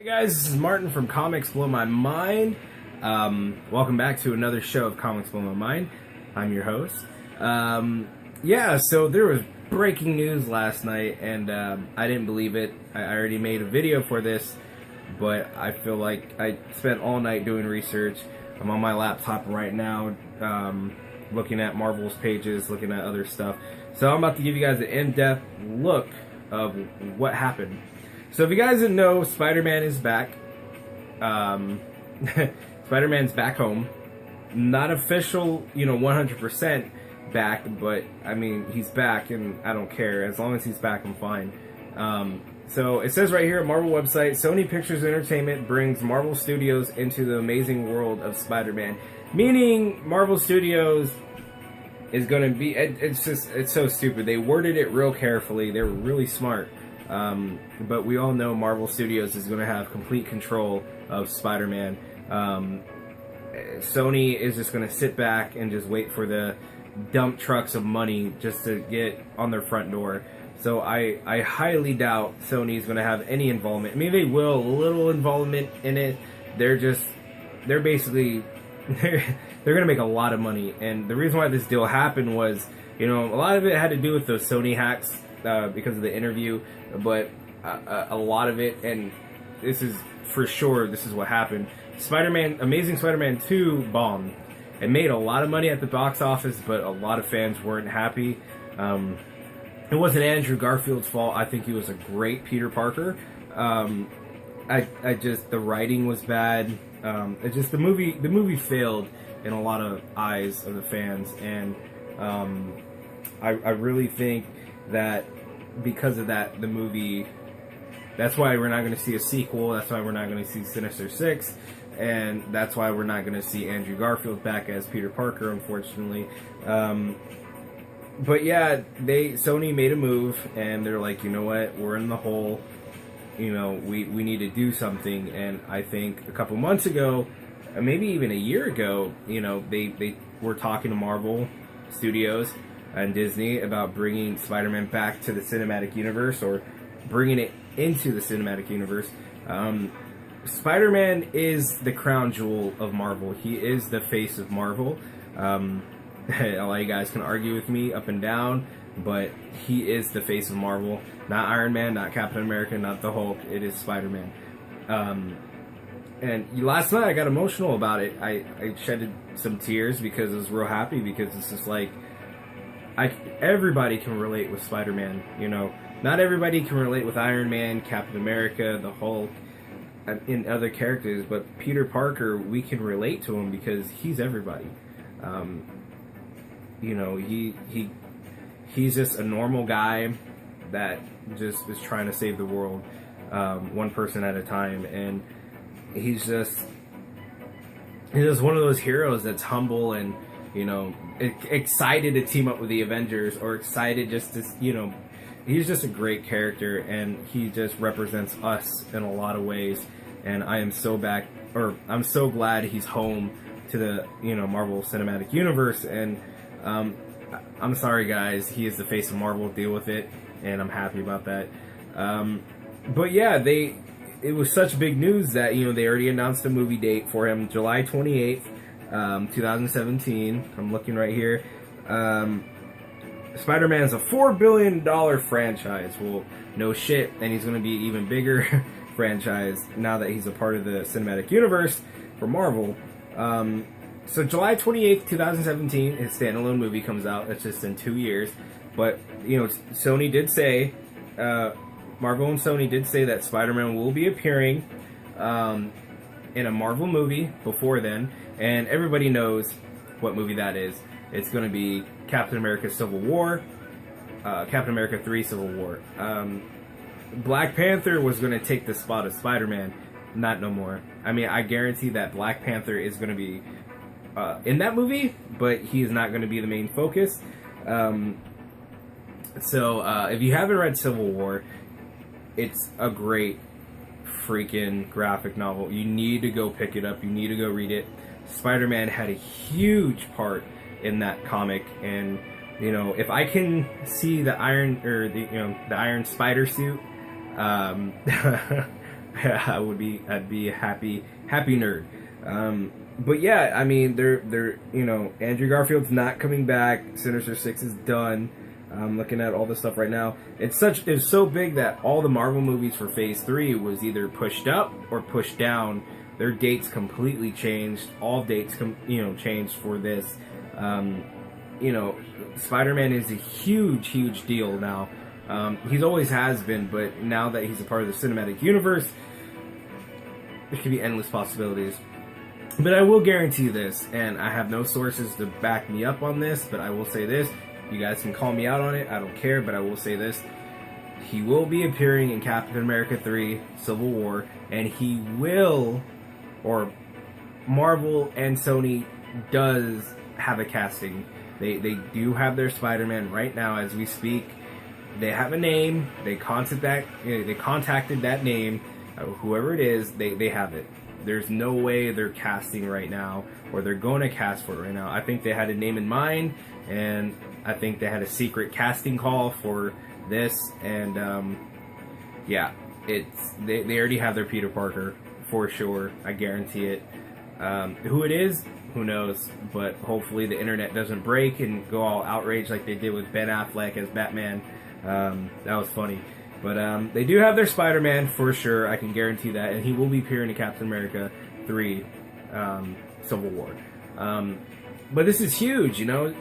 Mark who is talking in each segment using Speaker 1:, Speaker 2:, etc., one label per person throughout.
Speaker 1: Hey guys, this is Martin from Comics Blow My Mind. Welcome back to another show of Comics Blow My Mind. I'm your host. Yeah, so there was breaking news last night, and I didn't believe it. I already made a video for this, but I feel like I spent all night doing research. I'm on my laptop right now, looking at Marvel's pages, looking at other stuff. So I'm about to give you guys an in-depth look of what happened. So if you guys didn't know, Spider-Man is back. Spider-Man's back home. Not official, 100% back, but I mean, he's back and I don't care. As long as he's back, I'm fine. So it says right here at Marvel website, Sony Pictures Entertainment brings Marvel Studios into the amazing world of Spider-Man. Meaning Marvel Studios is going to be, it's so stupid. They worded it real carefully. They were really smart. But we all know Marvel Studios is going to have complete control of Spider-Man. Sony is just going to sit back and just wait for the dump trucks of money just to get on their front door. So I highly doubt Sony is going to have any involvement. I mean, they will, a little involvement in it. They're basically, they're going to make a lot of money. And the reason why this deal happened was, a lot of it had to do with those Sony hacks. Because of the interview, but a lot of it, and this is for sure, this is what happened. Amazing Spider-Man 2 bombed. It made a lot of money at the box office, but a lot of fans weren't happy. It wasn't Andrew Garfield's fault. I think he was a great Peter Parker. The writing was bad. The movie failed in a lot of eyes of the fans, and I really think that because of that, the movie, that's why we're not going to see a sequel, that's why we're not going to see Sinister Six, and that's why we're not going to see Andrew Garfield back as Peter Parker, unfortunately. But yeah, Sony made a move, and they're like, you know what, we're in the hole, we need to do something. And I think a couple months ago, maybe even a year ago, they were talking to Marvel Studios and Disney about bringing Spider-Man back to the cinematic universe, or bringing it into the cinematic universe. Spider-Man is the crown jewel of Marvel. He is the face of Marvel. A lot of you guys can argue with me up and down, but he is the face of Marvel. Not Iron Man, not Captain America, not the Hulk. It is Spider-Man. And last night I got emotional about it. I shedded some tears because I was real happy, because it's just like, everybody can relate with Spider-Man, Not everybody can relate with Iron Man, Captain America, the Hulk, and other characters, but Peter Parker, we can relate to him because he's everybody. He's just a normal guy that just is trying to save the world, one person at a time, and he's just one of those heroes that's humble and, excited to team up with the Avengers, or excited just to, he's just a great character, and he just represents us in a lot of ways. And I'm so glad he's home to the, Marvel Cinematic Universe. And I'm sorry guys, he is the face of Marvel, deal with it, and I'm happy about that. But yeah, it was such big news that, they already announced a movie date for him, July 28th. 2017. I'm looking right here. Spider-Man's a $4 billion franchise. Well, no shit, and he's going to be an even bigger franchise now that he's a part of the cinematic universe for Marvel. So July 28th, 2017, his standalone movie comes out. It's just in 2 years. But, Sony did say, Marvel and Sony did say that Spider-Man will be appearing in a Marvel movie before then, and everybody knows what movie that is. It's going to be Captain America Civil War, Captain America 3 Civil War. Black Panther was going to take the spot of Spider-Man, not no more. I mean, I guarantee that Black Panther is going to be in that movie, but he is not going to be the main focus. So if you haven't read Civil War, it's a great freaking graphic novel. You need to go pick it up. You need to go read it. Spider-Man had a huge part in that comic, and if I can see the Iron Spider suit I'd be a happy nerd. But yeah, I mean, they're Andrew Garfield's not coming back. Sinister Six is done. I'm looking at all this stuff right now. It's so big that all the Marvel movies for Phase 3 was either pushed up or pushed down. Their dates completely changed. All dates changed for this. Spider-Man is a huge deal now. He's always has been, but now that he's a part of the cinematic universe, there could be endless possibilities. But I will guarantee this, and I have no sources to back me up on this, but I will say this. You guys can call me out on it. I don't care, but I will say this. He will be appearing in Captain America 3 Civil War, and he will, or Marvel and Sony does have a casting. They do have their Spider-Man right now as we speak. They have a name. They contacted that name. Whoever it is, they have it. There's no way they're casting right now, or they're going to cast for it right now. I think they had a name in mind, and I think they had a secret casting call for this, and yeah, they already have their Peter Parker for sure. I guarantee it. Who it is, who knows? But hopefully the internet doesn't break and go all outraged like they did with Ben Affleck as Batman. That was funny. But they do have their Spider-Man for sure. I can guarantee that, and he will be appearing in Captain America 3 Civil War. But this is huge,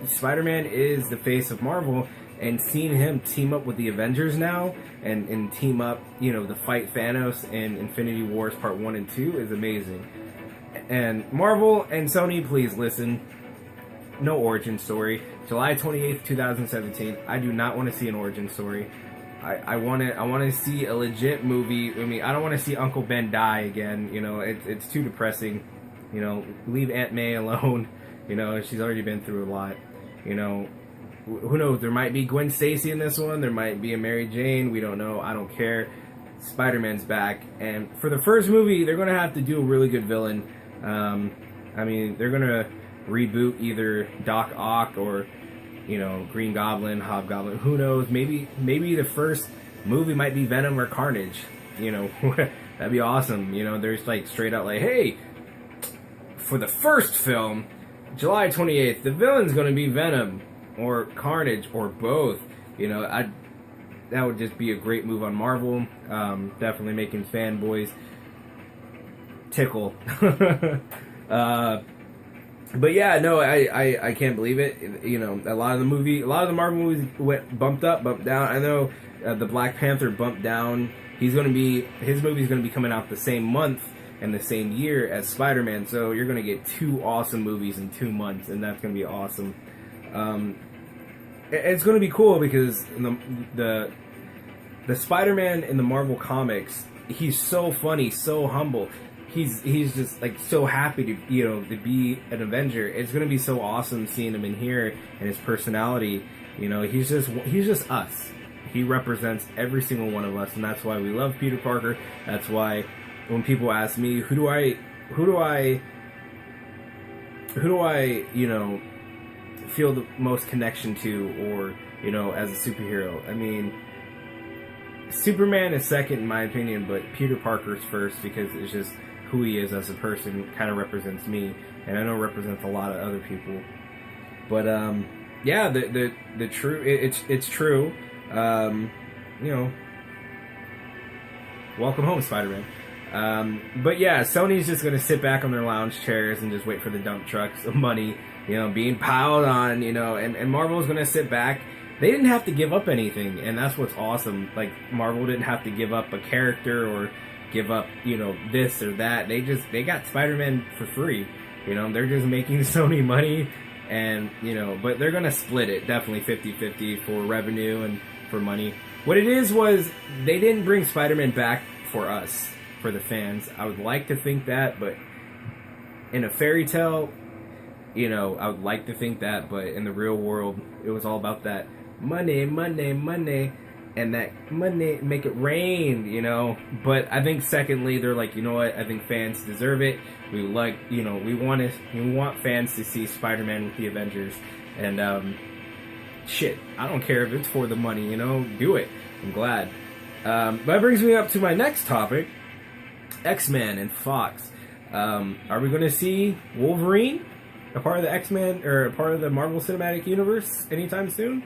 Speaker 1: Spider-Man is the face of Marvel, and seeing him team up with the Avengers now, and team up, to fight Thanos in Infinity Wars Part 1 and 2 is amazing. And Marvel and Sony, please listen. No origin story. July 28th, 2017. I do not want to see an origin story. I want to see a legit movie. I mean, I don't want to see Uncle Ben die again. It's too depressing. Leave Aunt May alone. She's already been through a lot. Who knows? There might be Gwen Stacy in this one. There might be a Mary Jane. We don't know. I don't care. Spider-Man's back, and for the first movie, they're gonna have to do a really good villain. I mean, they're gonna reboot either Doc Ock or Green Goblin, Hobgoblin. Who knows? Maybe the first movie might be Venom or Carnage. That'd be awesome. There's like straight out like, hey, for the first film, July 28th, the villain's gonna be Venom or Carnage or both. That would just be a great move on Marvel. Definitely making fanboys tickle. But yeah, no, I can't believe it. A lot of the Marvel movies bumped up, bumped down. I know the Black Panther bumped down. His movie's gonna be coming out the same month and the same year as Spider-Man. So you're gonna get 2 awesome movies in 2 months, and that's gonna be awesome. It's gonna be cool because the Spider-Man in the Marvel comics, he's so funny, so humble. He's just like so happy to be an Avenger. It's gonna be so awesome seeing him in here and his personality. He's just us. He represents every single one of us, and that's why we love Peter Parker. That's why when people ask me who do I feel the most connection to, or as a superhero, I mean, Superman is second in my opinion, but Peter Parker's first because it's just who he is as a person. Kind of represents me, and I know represents a lot of other people. But yeah, the true it's true. Welcome home, Spider-Man. But yeah, Sony's just gonna sit back on their lounge chairs and just wait for the dump trucks of money, being piled on, and Marvel's gonna sit back. They didn't have to give up anything, and that's what's awesome. Like, Marvel didn't have to give up a character or give up, this or that. They got Spider-Man for free. They're just making Sony money, and, but they're gonna split it, definitely 50-50 for revenue and for money. What it is was, they didn't bring Spider-Man back for us, for the fans. I would like to think that, but in a fairy tale, I would like to think that, but in the real world, it was all about that money, and that money make it rain, But I think secondly, they're like, you know what? I think fans deserve it. We want fans to see Spider-Man with the Avengers, and shit, I don't care if it's for the money, do it. I'm glad. That brings me up to my next topic. X-Men and Fox. Are we going to see Wolverine, a part of the X-Men, or a part of the Marvel Cinematic Universe anytime soon?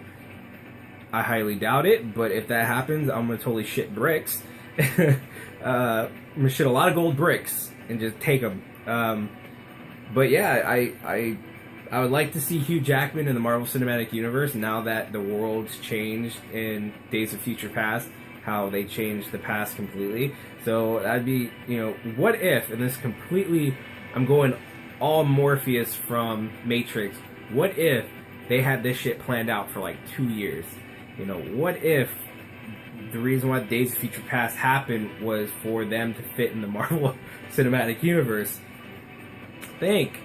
Speaker 1: I highly doubt it, but if that happens, I'm going to totally shit bricks. I'm going to shit a lot of gold bricks and just take them. But yeah, I would like to see Hugh Jackman in the Marvel Cinematic Universe now that the world's changed in Days of Future Past, how they changed the past completely. So that'd be, you know, what if, and this completely, I'm going all Morpheus from Matrix, what if they had this shit planned out for like 2 years? You know, what if the reason why Days of Future Past happened was for them to fit in the Marvel Cinematic Universe? Think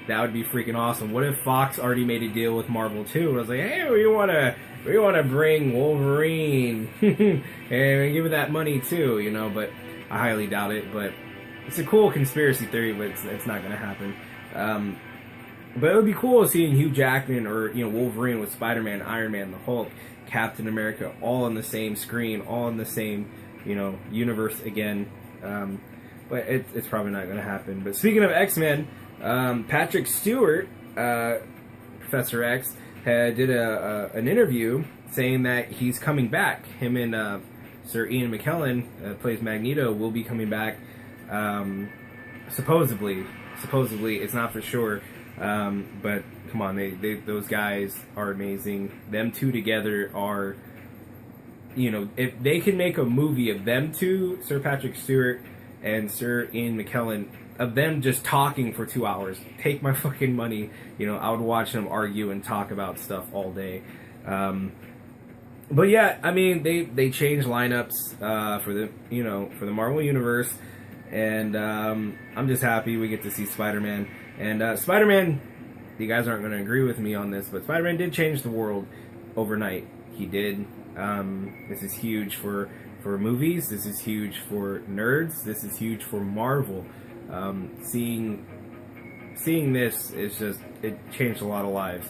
Speaker 1: that would be freaking awesome. What if Fox already made a deal with Marvel too? It was like, hey, we wanna bring Wolverine and give it that money too, you know. But I highly doubt it. But it's a cool conspiracy theory, but it's not gonna happen. But it would be cool seeing Hugh Jackman or, you know, Wolverine with Spider-Man, Iron Man, the Hulk, Captain America, all on the same screen, all in the same, you know, universe again. But it's probably not going to happen. But speaking of X-Men, Patrick Stewart, Professor X, did an interview saying that he's coming back. Him and Sir Ian McKellen, plays Magneto, will be coming back. Supposedly, it's not for sure. But come on, those guys are amazing. Them two together are, you know, if they can make a movie of them two, Sir Patrick Stewart and Sir Ian McKellen, of them just talking for 2 hours, take my fucking money. You know, I would watch them argue and talk about stuff all day. But yeah, I mean, they changed lineups for the, you know, for the Marvel Universe, and I'm just happy we get to see Spider-Man. And Spider-Man, you guys aren't going to agree with me on this, but Spider-Man did change the world overnight. He did. This is huge for movies. This is huge for nerds. This is huge for Marvel. Seeing this is just, it changed a lot of lives.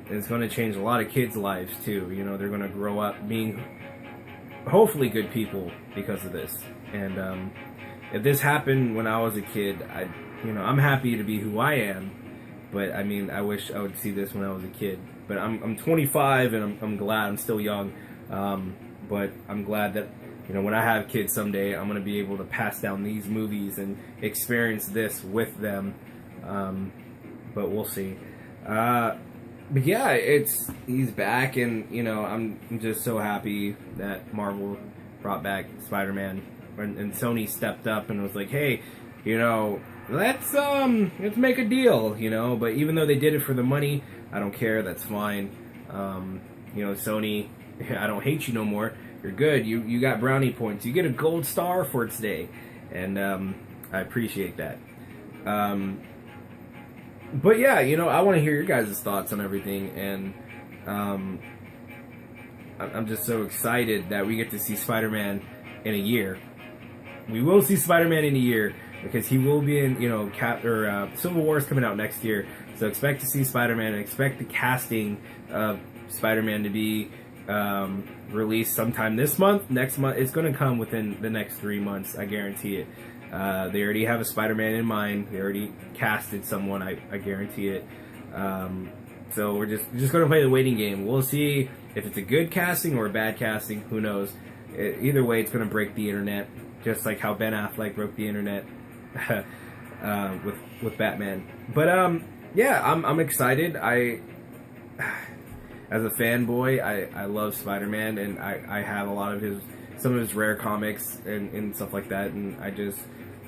Speaker 1: It's going to change a lot of kids' lives too. You know, they're going to grow up being hopefully good people because of this. And if this happened when I was a kid, I'm happy to be who I am. But I mean, I wish I would see this when I was a kid. But I'm 25 and I'm glad. I'm still young. But I'm glad that, you know, when I have kids someday, I'm going to be able to pass down these movies and experience this with them. But we'll see. But yeah, he's back, and, you know, I'm just so happy that Marvel brought back Spider-Man, and Sony stepped up and was like, hey, you know, let's make a deal, you know. But even though they did it for the money, I don't care. That's fine. You know, Sony, I don't hate you no more. You're good. You got brownie points. You get a gold star for today, and I appreciate that. But yeah, you know, I want to hear your guys' thoughts on everything, and I'm just so excited that we get to see Spider-Man in a year. We will see Spider-Man in a year, because he will be in, you know, Civil War is coming out next year, so expect to see Spider-Man, and expect the casting of Spider-Man to be released sometime this month, next month. It's going to come within the next 3 months, I guarantee it. They already have a Spider-Man in mind. They already casted someone, I guarantee it. So we're just going to play the waiting game. We'll see if it's a good casting or a bad casting. Who knows? Either way, it's going to break the internet, just like how Ben Affleck broke the internet with Batman. But yeah, I'm excited. As a fanboy, I love Spider-Man, and I have a lot of some of his rare comics and stuff like that, and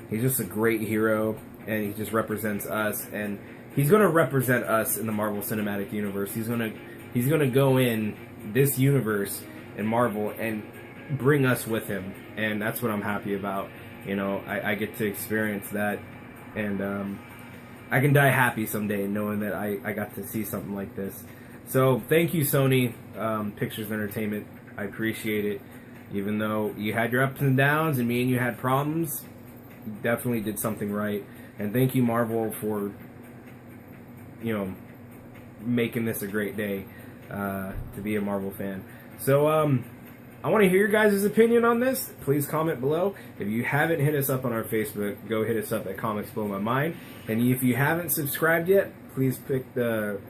Speaker 1: he's just a great hero, and he just represents us, and he's gonna represent us in the Marvel Cinematic Universe. He's gonna go in this universe in Marvel and bring us with him, and that's what I'm happy about. You know, I get to experience that, and I can die happy someday knowing that I got to see something like this. So thank you, Sony Pictures Entertainment. I appreciate it. Even though you had your ups and downs and me and you had problems, you definitely did something right. And thank you, Marvel, for, you know, making this a great day to be a Marvel fan. So I want to hear your guys' opinion on this. Please comment below. If you haven't hit us up on our Facebook, go hit us up at Comics Blow My Mind. And if you haven't subscribed yet, please pick the,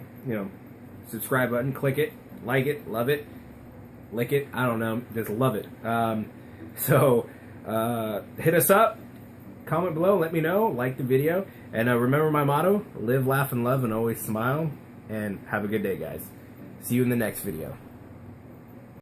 Speaker 1: subscribe button, click it, like it, love it, lick it. I don't know, just love it. Hit us up, comment below, let me know, like the video, and remember my motto: live, laugh, and love, and always smile. And have a good day, guys. See you in the next video.